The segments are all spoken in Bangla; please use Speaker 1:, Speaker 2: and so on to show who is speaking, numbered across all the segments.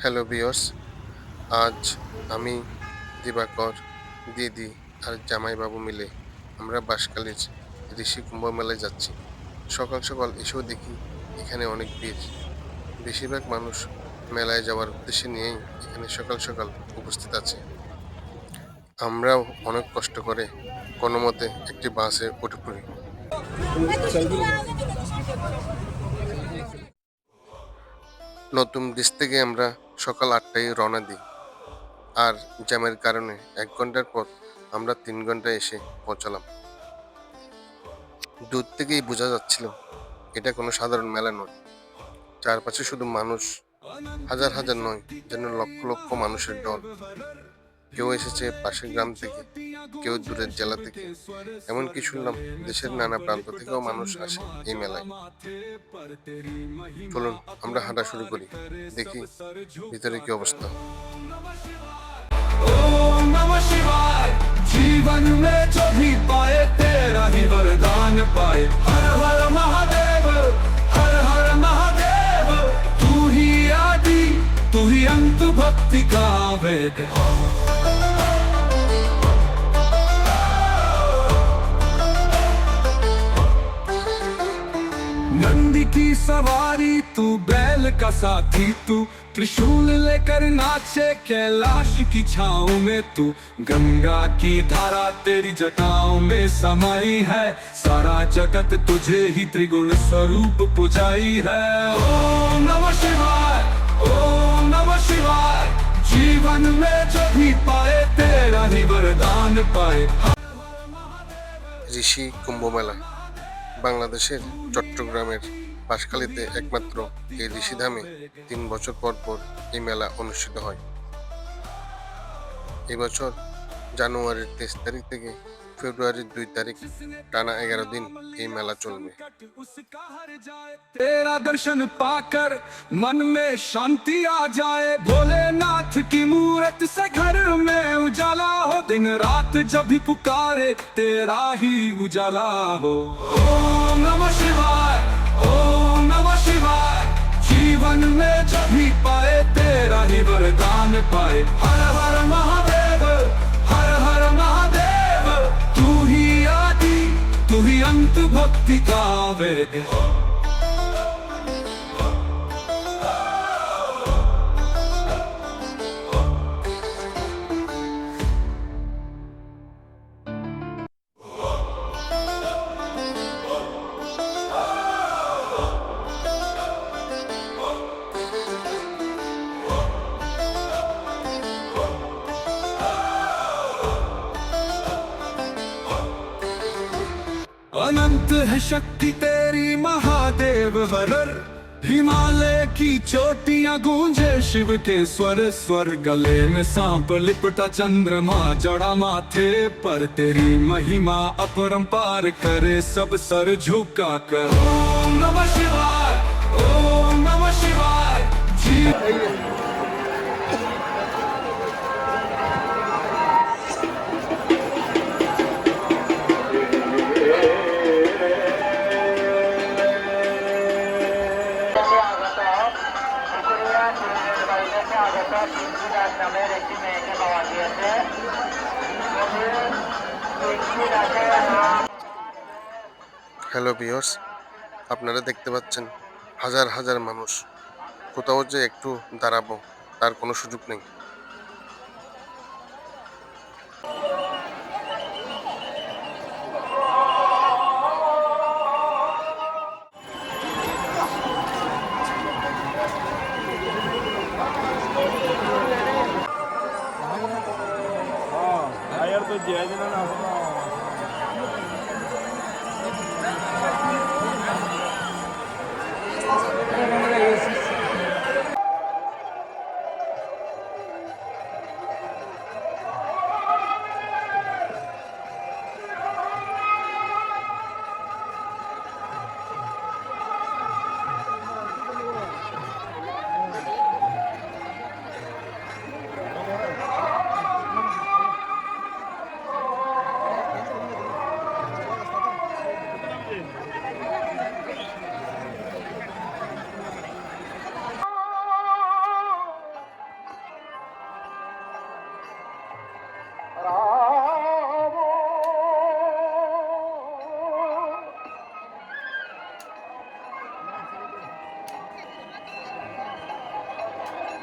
Speaker 1: হ্যালো ভিউয়ার্স, আজ আমি, দিবাকর, দিদি আর জামাইবাবু মিলে আমরা বাঁশখালীর ঋষি কুম্ভ মেলায় যাচ্ছি। সকাল সকাল এসেও দেখি এখানে অনেক ভিড়। বেশিরভাগ মানুষ মেলায় যাওয়ার উদ্দেশ্যে নিয়েই এখানে সকাল সকাল উপস্থিত আছে। আমরাও অনেক কষ্ট করে কোনোমতে একটি বাসে উঠে পড়ি। নতুন ব্রিজ থেকে আমরা সকাল ৮টায় রওনা দিই। আর জ্যামের কারণে ১ ঘন্টার পর আমরা ৩ ঘন্টায় এসে পৌঁছালাম। দূর থেকেই বোঝা যাচ্ছিল এটা কোনো সাধারণ মেলা নয়। চারপাশে শুধু মানুষ, হাজার হাজার নয়, যেন লক্ষ লক্ষ মানুষের দল। কেউ এসেছে পাশের গ্রাম থেকে, কেউ দূরের জেলা থেকে, এমনকি শুনলাম দেশের নানা প্রান্ত থেকেও মানুষ আসে এই মেলায়। চলুন আমরা হাঁটা শুরু করি, দেখি ভিতরে কি অবস্থা।
Speaker 2: ओम नमः शिवाय। जीवन में जो भी पाए तेरा ही वरदान पाए। हर हर महादेव, हर हर महादेव। तू ही आदि, तू ही अंत, भक्ति का वेद। नंदी की सवारी तू, बैल का साथी तू, त्रिशूल लेकर नाचे कैलाश की छाँव में तू। गंगा की धारा तेरी जटाओं में समाई है, सारा जगत तुझे ही त्रिगुण स्वरूप पुजाई है। ओम नमः शिवाय, ओम नमः शिवाय। जीवन में जो भी पाए तेरा ही वरदान पाए।
Speaker 1: ঋষি কুম্ভ মেলা বাংলাদেশের চট্টগ্রামের বাঁশখালীতে একমাত্র এই ঋষিধামে ৩ বছর পর পর এই মেলা অনুষ্ঠিত হয়। এবছর জানুয়ারির 23 তারিখ থেকে ফেব্রুয়ারির 2 তারিখ টানা 11 দিন এই মেলা চলবে।
Speaker 2: तेरा दर्शन पाकर मन में शांति आ जाए। भोलेनाथ की मूरत से घर में उजाला हो, दिन रात जब भी पुकारे तेरा ही उजाला हो। ओम नमः शिवाय, ओम नमः शिवाय। जीवन में जब भी पाए तेरा ही वरदान पाए। हर हर महादेव, हर हर महादेव। तू ही आदि, तू ही अंत, भक्ति का वेद। अनंत है शक्ति तेरी महादेव हरर। हिमालय की चोटियां गूंजे शिव के स्वर स्वर। गले में सांप लिपटा चंद्रमा जड़ा माथे पर, तेरी महिमा अपरंपार करे सब सर झुका कर। ओम नमः शिवाय, ओम नमः शिवाय।
Speaker 3: নামের একটি মেয়েকে পাওয়া গিয়েছে।
Speaker 1: হ্যালো ভিউয়ার্স, আপনারা দেখতে পাচ্ছেন হাজার হাজার মানুষ। কোথাও যে একটু দাঁড়াবো তার কোনো সুযোগ নেই।
Speaker 4: यार तो जय जना ना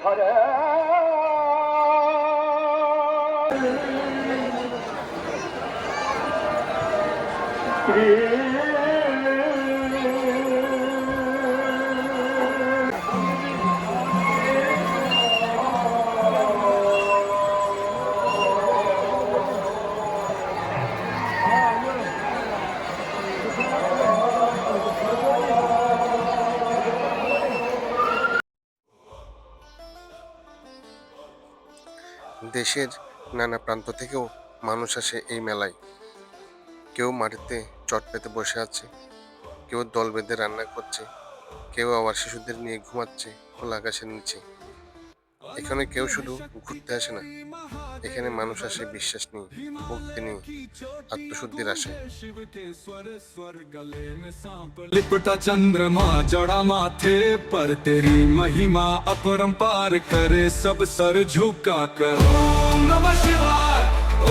Speaker 3: हरे
Speaker 1: দেশের নানা প্রান্ত থেকেও মানুষ আসে এই মেলায়। কেউ মাটিতে চট পেতে বসে আছে, কেউ দল বেঁধে রান্না করছে, কেউ আবার শিশুদের নিয়ে ঘুমাচ্ছে খোলা আকাশের নিচে। এখানে কেউ শুধু ঘুরতে আসে না, এখানে মানুষ আসে বিশ্বাস নিয়ে, ভক্তি নিয়ে, আত্মশুদ্ধির আশায়।
Speaker 2: लिपटा चंद्रमा जड़ा माथे पर तेरी महिमा अपरंपार करे सब सर झुका कर ओम नमः शिवाय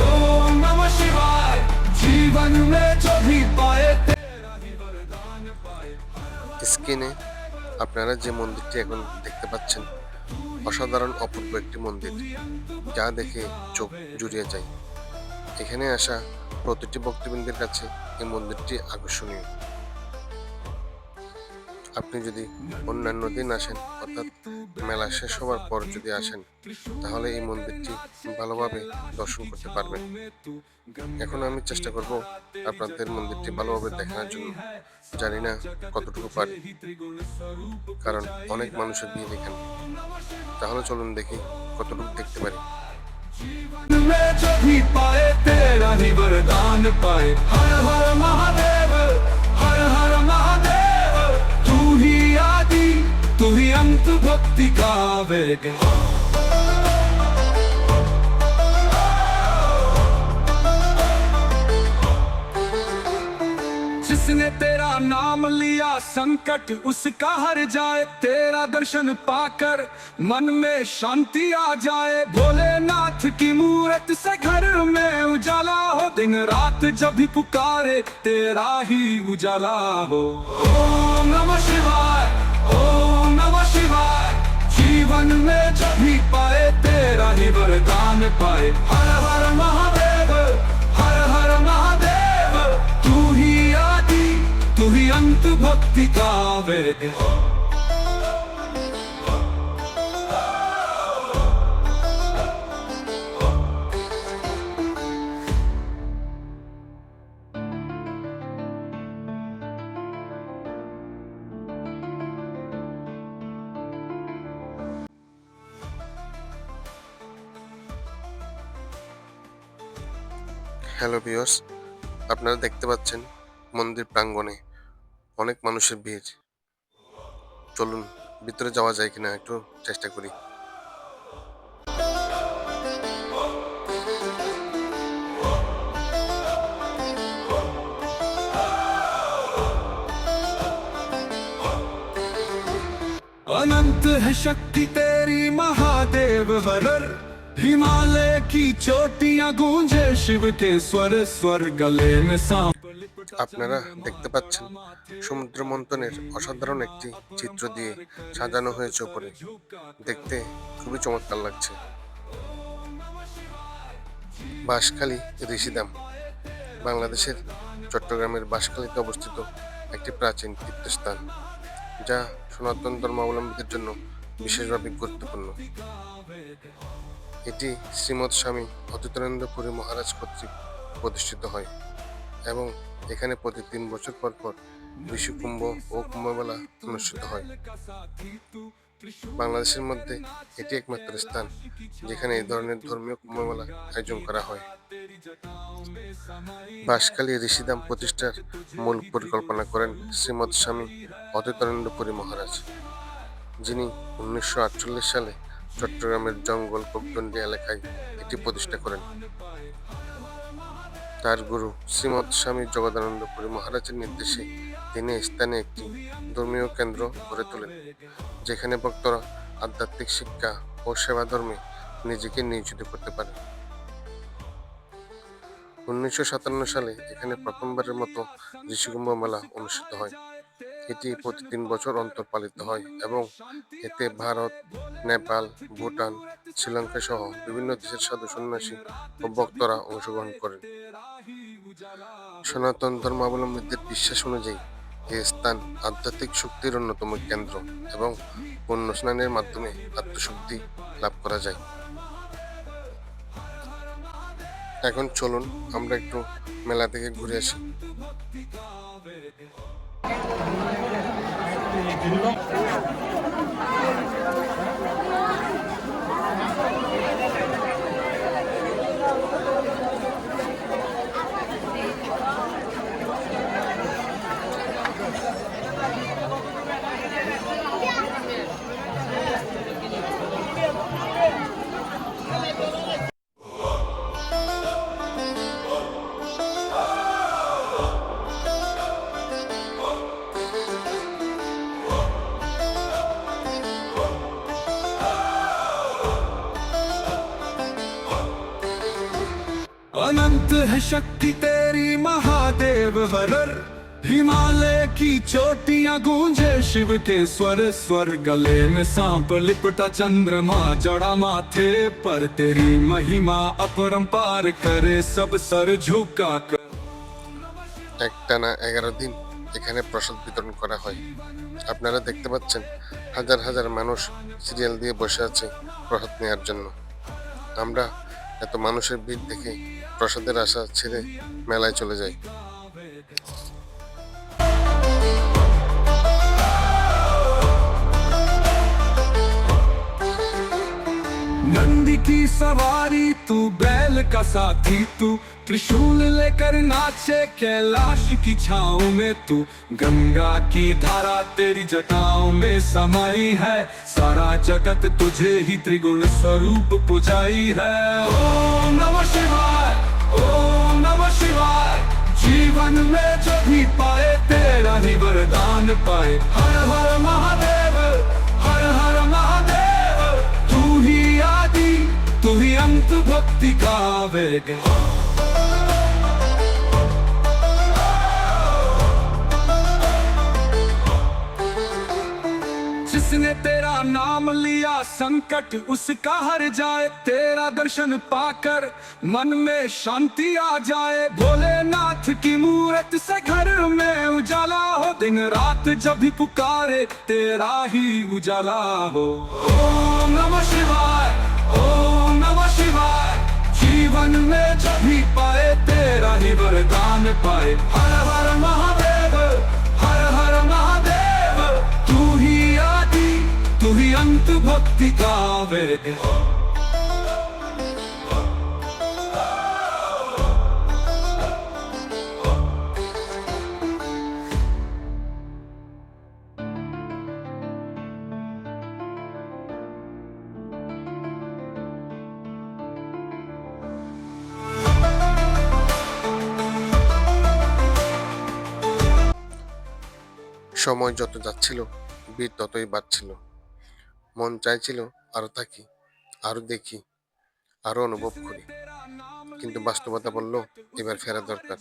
Speaker 2: ओम नमः शिवाय जीवन में जो भी पाए तेरा ही वरदान पाए
Speaker 1: স্ক্রিনে আপনারা যে মন্দিরটি এখন দেখতে পাচ্ছেন, অসাধারণ অপূর্ব একটি মন্দির, যা দেখে চোখ জুড়িয়ে যায়। এখানে আসা প্রতিটি ভক্তবৃন্দের কাছে এই মন্দিরটি আকর্ষণীয়। আপনি যদি অন্যান্য দিন আসেন, অর্থাৎ মেলা শেষ হওয়ার পর যদি আসেন, তাহলে এই মন্দিরটি ভালোভাবে দর্শন করতে পারবেন। এখন আমি চেষ্টা করব আপনাদের মন্দিরটি ভালোভাবে দেখানোর জন্য। জানি না কতটুকু পারি, কারণ অনেক মানুষের ভিড় এখানে। তাহলে চলুন দেখি কতটুকু দেখতে পারি।
Speaker 2: में जो भी पाए तेरा ही वरदान पाए हर हर महादेव हर हर महादेव तू ही आदि तू ही अंत भक्ति का वेग जिसने तेरा नाम लिया संकट उसका हर जाए तेरा दर्शन पाकर मन में शांति आ जाए भोलेनाथ की मूरत से घर में उजाला हो दिन रात जब भी पुकारे तेरा ही उजाला हो ओम नमः शिवाय ओम नमः शिवाय जीवन में जब भी पाए तेरा ही वरदान पाए हर हर महादेव हर हर महादेव तू ही आदि तू ही अंत भक्ति का वेग
Speaker 1: হ্যালো ভিউয়ার্স, আপনারা দেখতে পাচ্ছেন মন্দির প্রাঙ্গণে অনেক মানুষের ভিড়। চলুন ভিতরে যাওয়া যায় কিনা একটু চেষ্টা করি।
Speaker 2: अनंत है शक्ति तेरी महादेव हरर हिमालय की चोटियां गूंजे शिव के स्वर स्वर गले में सांप
Speaker 1: আপনারা দেখতে পাচ্ছেন সমুদ্র মন্থনের অসাধারণ একটি চিত্র দিয়ে সাজানো হয়েছে উপরে। দেখতে খুবই চমৎকার লাগছে। বাঁশখালী ঋষিধাম বাংলাদেশের চট্টগ্রামের বাঁশখালীতে অবস্থিত একটি প্রাচীন তীর্থস্থান, যা সনাতন ধর্মাবলম্বীদের জন্য বিশেষভাবে গুরুত্বপূর্ণ। এটি শ্রীমৎ স্বামী অদ্বৈতানন্দ পুরী মহারাজ কর্তৃক প্রতিষ্ঠিত হয় এবং এখানে প্রতি 3 বছর পর পর ঋষি কুম্ভ ও কুম্ভমেলা অনুষ্ঠিত হয়। বাংলাদেশের মধ্যে এটি একমাত্র স্থান যেখানে এই ধরনের ধর্মীয় কুম্ভমেলা আয়োজন করা হয়। বাঁশখালী ঋষিধাম প্রতিষ্ঠার মূল পরিকল্পনা করেন শ্রীমৎ স্বামী অদ্বৈতানন্দ পুরী মহারাজ, যিনি 1948 সালে চট্টগ্রামের জঙ্গল কোকদণ্ডী এলাকায় এটি প্রতিষ্ঠা করেন। তার গুরু শ্রীমৎ স্বামী জগদানন্দ পুরী মহারাজের নির্দেশে তিনি স্থানে একটি ধর্মীয় কেন্দ্র গড়ে তোলেন, যেখানে ভক্তরা আধ্যাত্মিক শিক্ষা ও সেবা ধর্মে নিজেকে নিয়োজিত করতে পারে। 1957 সালে এখানে প্রথমবারের মতো ঋষিকুম্ভ মেলা অনুষ্ঠিত হয়। এটি প্রতি 3 বছর অন্তর পালিত হয় এবং এতে ভারত, নেপাল, ভুটান, শ্রীলঙ্কা সহ বিভিন্ন দেশের সাধু সন্ন্যাসী ও ভক্তরা অংশগ্রহণ করেন। সনাতন ধর্মাবলম্বীদের বিশ্বাস অনুযায়ী এই স্থান আধ্যাত্মিক শক্তির অন্যতম কেন্দ্র এবং পুণ্য স্নানের মাধ্যমে আত্মশুদ্ধি লাভ করা যায়। এখন চলুন আমরা একটু মেলা থেকে ঘুরে আসি।
Speaker 2: अनंत है शक्ति तेरी महादेव वरर, हिमालय की चोटियां गूंजे शिव के स्वर स्वर, गले में सांप लिपटा चंद्रमा जड़ा माथे पर, तेरी महिमा अपरंपार करे सब सर झुका कर।
Speaker 1: একটানা 11 দিন এখানে প্রসাদ বিতরণ করা হয়। আপনারা দেখতে পাচ্ছেন হাজার হাজার মানুষ সিরিয়াল দিয়ে বসে আছে প্রসাদ নেওয়ার জন্য। আমরা এত মানুষের ভিড় দেখে প্রসাদের আশা ছেড়ে মেলায় চলে যাই।
Speaker 2: नंदी की सवारी तू, बैल का साथी तू, त्रिशूल लेकर नाचे कैलाश की छाँव में तू, गंगा की धारा तेरी जटाओं में समाई है, सारा जगत तुझे ही त्रिगुण स्वरूप पुजाई है। ओम नमः शिवाय, ओम नमः शिवाय, जीवन में जो भी पाए तेरा ही वरदान पाए। हर हर महादेव, हर हर महादेव, तू ही आदि तू ही अंत, भक्ति का वेग। जिसने तेरा नाम लिया संकट उसका हर जाए, तेरा दर्शन पाकर मन में शांति आ जाए। भोलेनाथ की मूरत से घर में उजाला हो, दिन रात जब भी पुकारे तेरा ही उजाला हो। ओम नमः शिवाय, ओम नमः शिवाय, जीवन में जब भी पाए तेरा ही वरदान पाए। हर हर महादेव, हर हर महादेव, तू ही आदि तू ही अंत, भक्ति का वेग।
Speaker 1: সময় যত যাচ্ছিল ভিড় ততই বাড়ছিল। মন চাইছিল আরো থাকি, আরো দেখি, আরো অনুভব করি, কিন্তু বাস্তবতা বলল এবার ফেরা দরকার।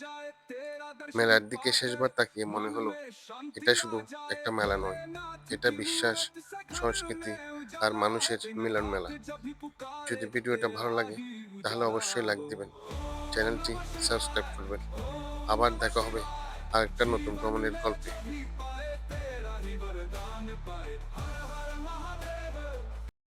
Speaker 1: মেলার দিকে শেষবার তাকিয়ে মনে হলো এটা শুধু একটা মেলা নয়, এটা বিশ্বাস, সংস্কৃতি আর মানুষের মিলন মেলা। যদি ভিডিওটা ভালো লাগে তাহলে অবশ্যই লাইক দিবেন, চ্যানেলটি সাবস্ক্রাইব করবেন। আবার দেখা হবে আরেকটা নতুন ভ্রমণের গল্পে।